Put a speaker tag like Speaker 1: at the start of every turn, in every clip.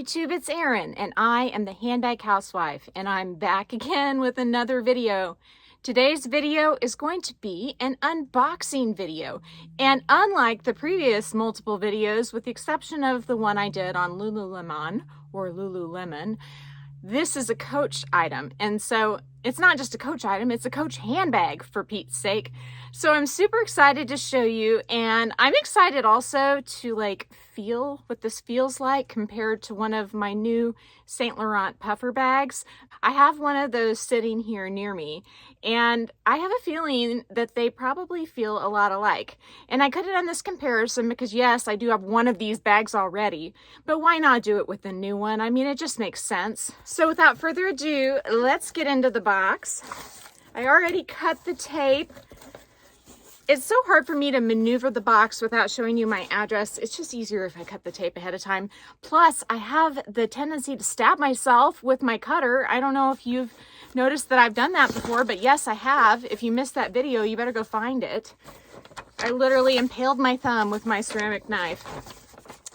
Speaker 1: YouTube, it's Erin, and I am the Handbag Housewife, and I'm back again with another video. Today's video is going to be an unboxing video, and unlike the previous multiple videos, with the exception of the one I did on Lululemon, or Lululemon, this is a Coach item, and so it's not just a Coach item, it's a Coach handbag, for Pete's sake. So I'm super excited to show you, and I'm excited also to feel what this feels like compared to one of my new Saint Laurent puffer bags. I have one of those sitting here near me, and I have a feeling that they probably feel a lot alike. And I could have done this comparison because yes, I do have one of these bags already, but why not do it with the new one? I mean, it just makes sense. So without further ado, let's get into the box. I already cut the tape. It's so hard for me to maneuver the box without showing you my address. It's just easier if I cut the tape ahead of time. Plus, I have the tendency to stab myself with my cutter. I don't know if you've noticed that I've done that before, but yes, I have. If you missed that video, you better go find it. I literally impaled my thumb with my ceramic knife.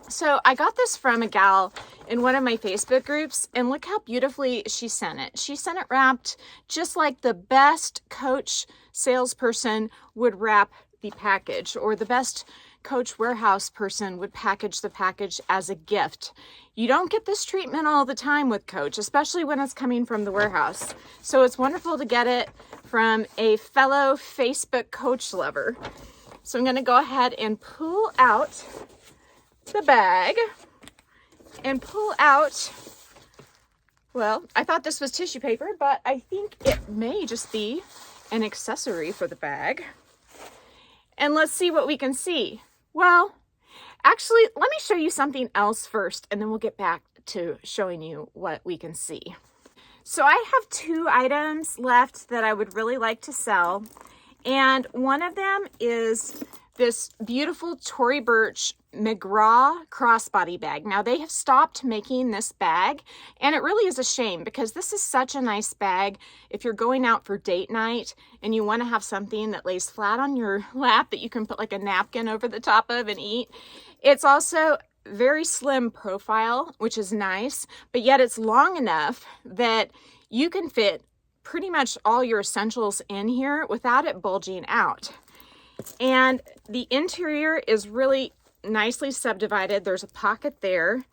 Speaker 1: So I got this from a gal in one of my Facebook groups, and look how beautifully she sent it. She sent it wrapped just like the best Coach salesperson would wrap the package, or the best Coach warehouse person would package the package as a gift. You don't get this treatment all the time with Coach, especially when it's coming from the warehouse. So it's wonderful to get it from a fellow Facebook Coach lover. So I'm going to go ahead and pull out the bag and pull out, well, I thought this was tissue paper, but I think it may just be an accessory for the bag. And let's see what we can see. Well, actually, let me show you something else first, and then we'll get back to showing you what we can see. So I have two items left that I would really like to sell, and one of them is this beautiful Tory Burch McGraw crossbody bag. Now, they have stopped making this bag, and it really is a shame because this is such a nice bag if you're going out for date night and you want to have something that lays flat on your lap that you can put like a napkin over the top of and eat. It's also very slim profile, which is nice, but yet it's long enough that you can fit pretty much all your essentials in here without it bulging out. And the interior is really nicely subdivided. There's a pocket there,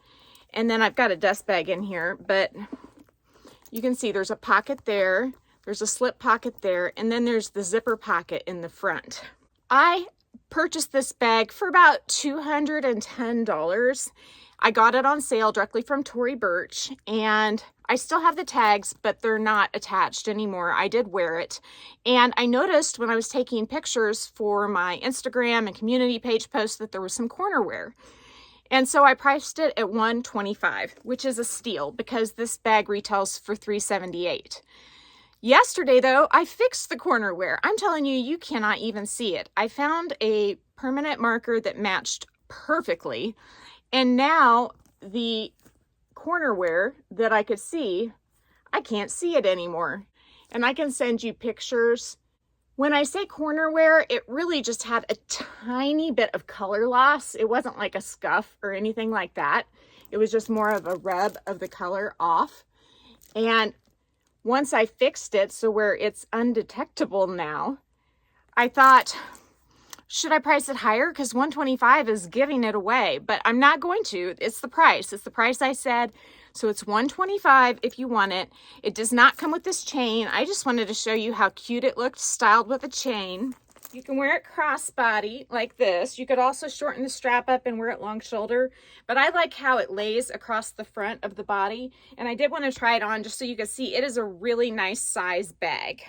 Speaker 1: and then I've got a dust bag in here, but you can see there's a pocket there, there's a slip pocket there, and then there's the zipper pocket in the front. I purchased this bag for about $210. I got it on sale directly from Tory Burch, and I still have the tags, but they're not attached anymore. I did wear it, and I noticed when I was taking pictures for my Instagram and community page posts that there was some corner wear. And so I priced it at $125, which is a steal because this bag retails for $378. Yesterday, though, I fixed the corner wear. I'm telling you, you cannot even see it. I found a permanent marker that matched perfectly, and now the corner wear that I could see, I can't see it anymore. And I can send you pictures. When I say corner wear, it really just had a tiny bit of color loss. It wasn't like a scuff or anything like that. It was just more of a rub of the color off. And once I fixed it so where it's undetectable now, I thought, should I price it higher? Because $125 is giving it away, but I'm not going to. It's the price. It's the price I said. So it's $125 if you want it. It does not come with this chain. I just wanted to show you how cute it looked styled with a chain. You can wear it crossbody like this. You could also shorten the strap up and wear it long shoulder, but I like how it lays across the front of the body. And I did want to try it on just so you can see it is a really nice size bag.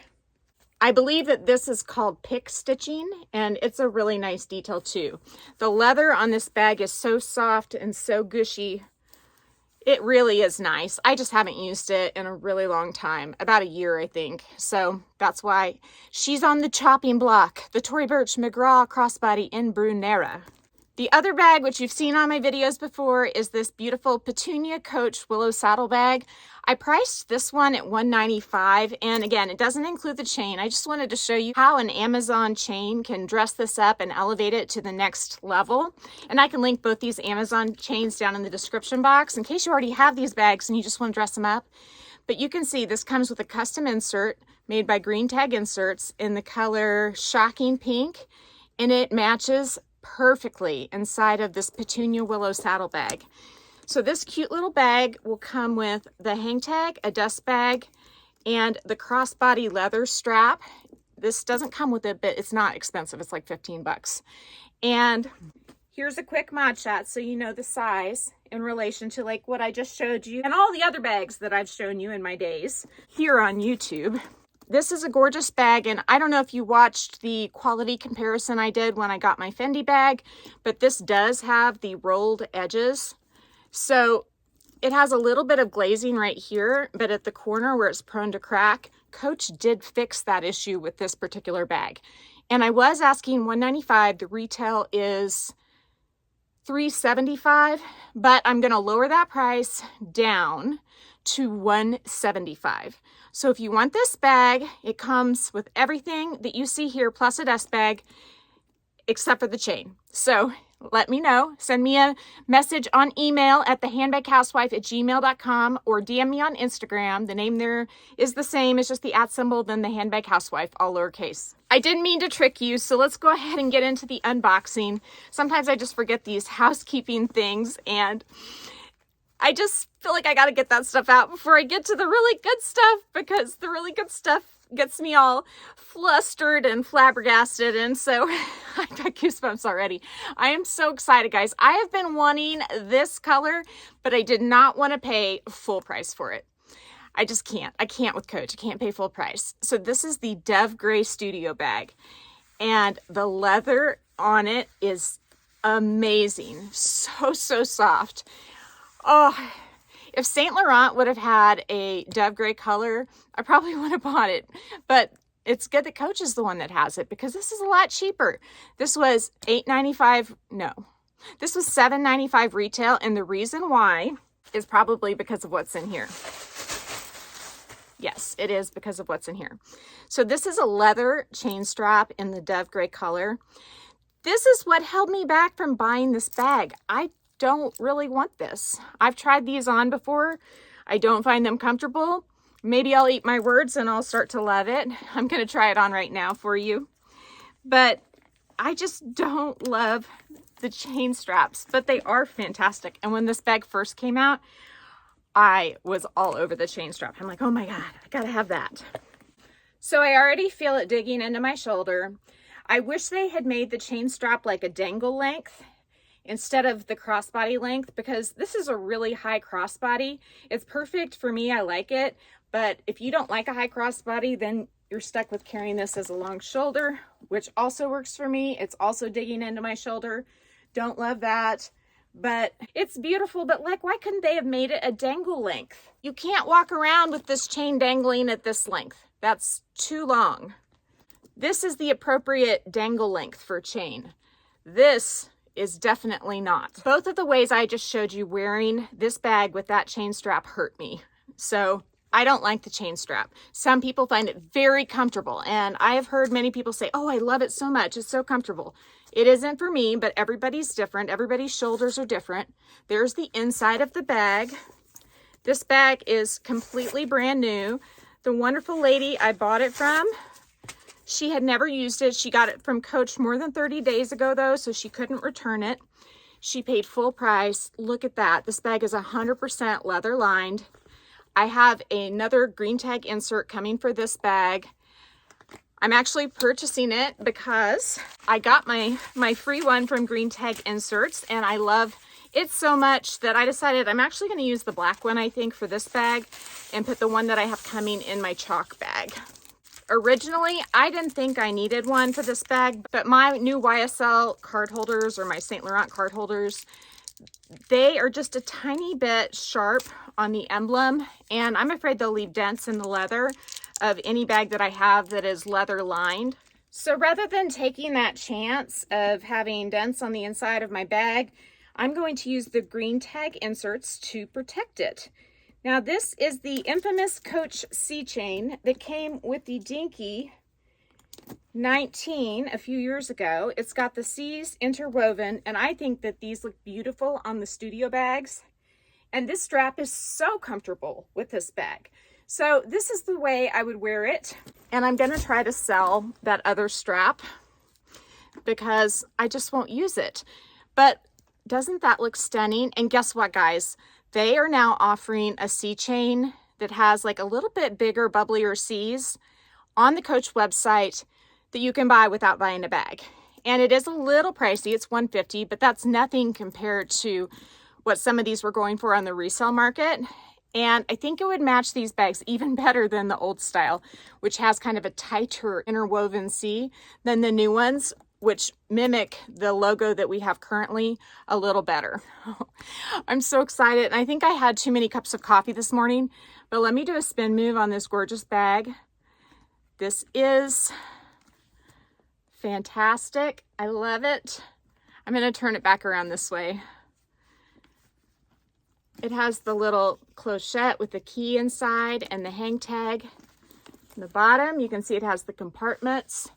Speaker 1: I believe that this is called pick stitching, and it's a really nice detail too. The leather on this bag is so soft and so gushy. It really is nice. I just haven't used it in a really long time, about a year, I think. So that's why she's on the chopping block, the Tory Burch McGraw crossbody in Brunera. The other bag, which you've seen on my videos before, is this beautiful Petunia Coach Willow Saddle Bag. I priced this one at $195, and again, it doesn't include the chain. I just wanted to show you how an Amazon chain can dress this up and elevate it to the next level. And I can link both these Amazon chains down in the description box in case you already have these bags and you just want to dress them up. But you can see this comes with a custom insert made by Green Tag Inserts in the color Shocking Pink, and it matches perfectly inside of this Petunia Willow saddle bag. So this cute little bag will come with the hang tag, a dust bag, and the crossbody leather strap. This doesn't come with it, but it's not expensive. It's like 15 bucks. And here's a quick mod shot so you know the size in relation to like what I just showed you and all the other bags that I've shown you in my days here on YouTube. This is a gorgeous bag, and I don't know if you watched the quality comparison I did when I got my Fendi bag, but this does have the rolled edges. So it has a little bit of glazing right here, but at the corner where it's prone to crack, Coach did fix that issue with this particular bag. And I was asking $195. The retail is $375, but I'm going to lower that price down to $175. So if you want this bag, it comes with everything that you see here plus a dust bag except for the chain. So let me know. Send me a message on email at thehandbaghousewife@gmail.com or DM me on Instagram. The name there is the same. It's just the @ symbol, then the Handbag Housewife, all lowercase. I didn't mean to trick you, so let's go ahead and get into the unboxing. Sometimes I just forget these housekeeping things, and I just feel like I got to get that stuff out before I get to the really good stuff, because the really good stuff gets me all flustered and flabbergasted, and so I got goosebumps already. I am so excited, guys. I have been wanting this color, but I did not want to pay full price for it. I just can't. I can't with Coach. I can't pay full price. So this is the Dove Gray Studio bag, and the leather on it is amazing. So soft. Oh, if St. Laurent would have had a Dove Gray color, I probably would have bought it. But it's good that Coach is the one that has it, because this is a lot cheaper. This was $8.95. No, this was $7.95 retail. And the reason why is probably because of what's in here. Yes, it is because of what's in here. So this is a leather chain strap in the Dove Gray color. This is what held me back from buying this bag. I don't really want this. I've tried these on before. I don't find them comfortable. Maybe I'll eat my words and I'll start to love it. I'm going to try it on right now for you. But I just don't love the chain straps, but they are fantastic. And when this bag first came out, I was all over the chain strap. I'm like, oh my God, I gotta have that. So I already feel it digging into my shoulder. I wish they had made the chain strap like a dangle length instead of the crossbody length, because this is a really high crossbody. It's perfect for me. I like it. But if you don't like a high crossbody, then you're stuck with carrying this as a long shoulder, which also works for me. It's also digging into my shoulder. Don't love that. But it's beautiful. But like, why couldn't they have made it a dangle length? You can't walk around with this chain dangling at this length. That's too long. This is the appropriate dangle length for chain. This is definitely not. Both of the ways I just showed you wearing this bag with that chain strap hurt me. So I don't like the chain strap. Some people find it very comfortable, and I have heard many people say, oh, I love it so much. It's so comfortable. It isn't for me, but everybody's different. Everybody's shoulders are different. There's the inside of the bag. This bag is completely brand new. The wonderful lady I bought it from, she had never used it. She got it from Coach more than 30 days ago, though, so she couldn't return it. She paid full price. Look at that. This bag is 100% leather lined. I have another Green Tag insert coming for this bag. I'm actually purchasing it because I got my free one from Green Tag Inserts, and I love it so much that I decided I'm actually going to use the black one, I think, for this bag, and put the one that I have coming in my chalk bag. Originally, I didn't think I needed one for this bag, but my new YSL card holders, or my St. Laurent card holders, they are just a tiny bit sharp on the emblem, and I'm afraid they'll leave dents in the leather of any bag that I have that is leather lined. So rather than taking that chance of having dents on the inside of my bag, I'm going to use the green tag inserts to protect it. Now this is the infamous Coach C chain that came with the Dinky 19 a few years ago. It's got the C's interwoven, and I think that these look beautiful on the studio bags. And this strap is so comfortable with this bag. So this is the way I would wear it. And I'm gonna try to sell that other strap because I just won't use it. But doesn't that look stunning? And guess what, guys? They are now offering a C chain that has like a little bit bigger, bubblier C's on the Coach website that you can buy without buying a bag. And it is a little pricey, it's $150, but that's nothing compared to what some of these were going for on the resale market. And I think it would match these bags even better than the old style, which has kind of a tighter interwoven C than the new ones, which mimic the logo that we have currently a little better. I'm so excited. And I think I had too many cups of coffee this morning, but let me do a spin move on this gorgeous bag. This is fantastic. I love it. I'm going to turn it back around this way. It has the little clochette with the key inside and the hang tag. On the bottom, you can see it has the compartments.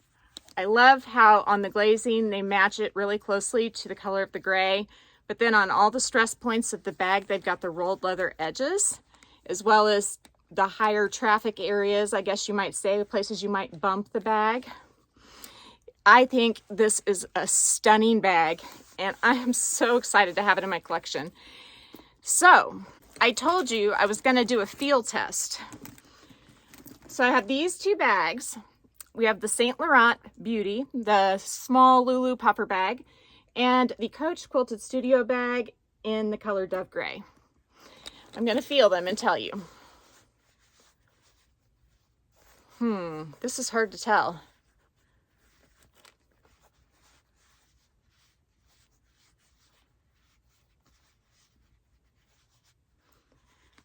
Speaker 1: I love how on the glazing, they match it really closely to the color of the gray. But then on all the stress points of the bag, they've got the rolled leather edges, as well as the higher traffic areas, I guess you might say, the places you might bump the bag. I think this is a stunning bag, and I am so excited to have it in my collection. So I told you I was going to do a feel test. So I have these two bags. We have the St. Laurent Beauty, the small Lulu puffer bag, and the Coach Quilted Studio bag in the color Dove Gray. I'm going to feel them and tell you. This is hard to tell.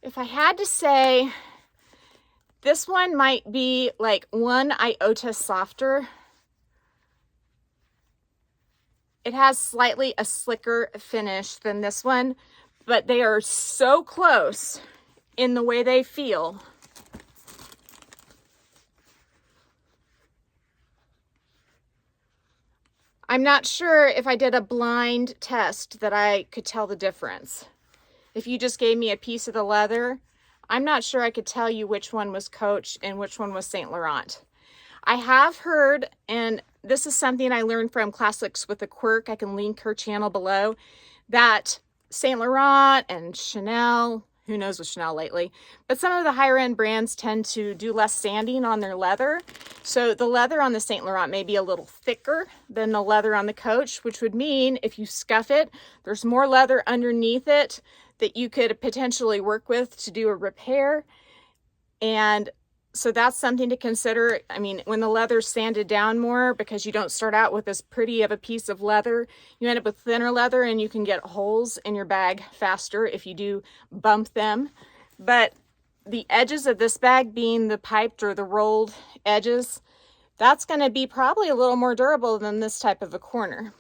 Speaker 1: If I had to say, this one might be like 1 iota softer. It has slightly a slicker finish than this one, but they are so close in the way they feel. I'm not sure if I did a blind test that I could tell the difference. If you just gave me a piece of the leather, I'm not sure I could tell you which one was Coach and which one was St. Laurent. I have heard, and this is something I learned from Classics with a Quirk, I can link her channel below, that St. Laurent and Chanel, who knows with Chanel lately, but some of the higher end brands tend to do less sanding on their leather. So the leather on the St. Laurent may be a little thicker than the leather on the Coach, which would mean if you scuff it, there's more leather underneath it that you could potentially work with to do a repair. And so that's something to consider. I mean, when the leather's sanded down more, because you don't start out with this pretty of a piece of leather, you end up with thinner leather and you can get holes in your bag faster if you do bump them. But the edges of this bag being the piped or the rolled edges, that's going to be probably a little more durable than this type of a corner.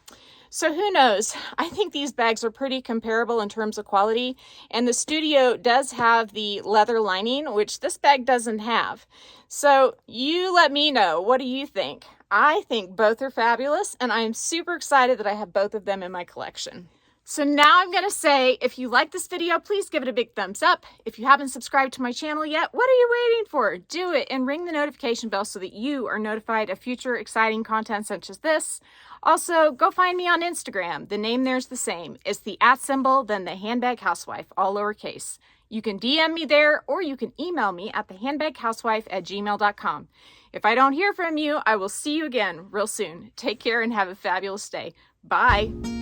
Speaker 1: So who knows? I think these bags are pretty comparable in terms of quality. And the Studio does have the leather lining, which this bag doesn't have. So you let me know. What do you think? I think both are fabulous, and I am super excited that I have both of them in my collection. So now I'm going to say, if you like this video, please give it a big thumbs up. If you haven't subscribed to my channel yet, what are you waiting for? Do it and ring the notification bell so that you are notified of future exciting content such as this. Also, go find me on Instagram. The name there's the same. It's the @ then the Handbag Housewife, all lowercase. You can DM me there, or you can email me at thehandbaghousewife@gmail.com. If I don't hear from you, I will see you again real soon. Take care and have a fabulous day. Bye.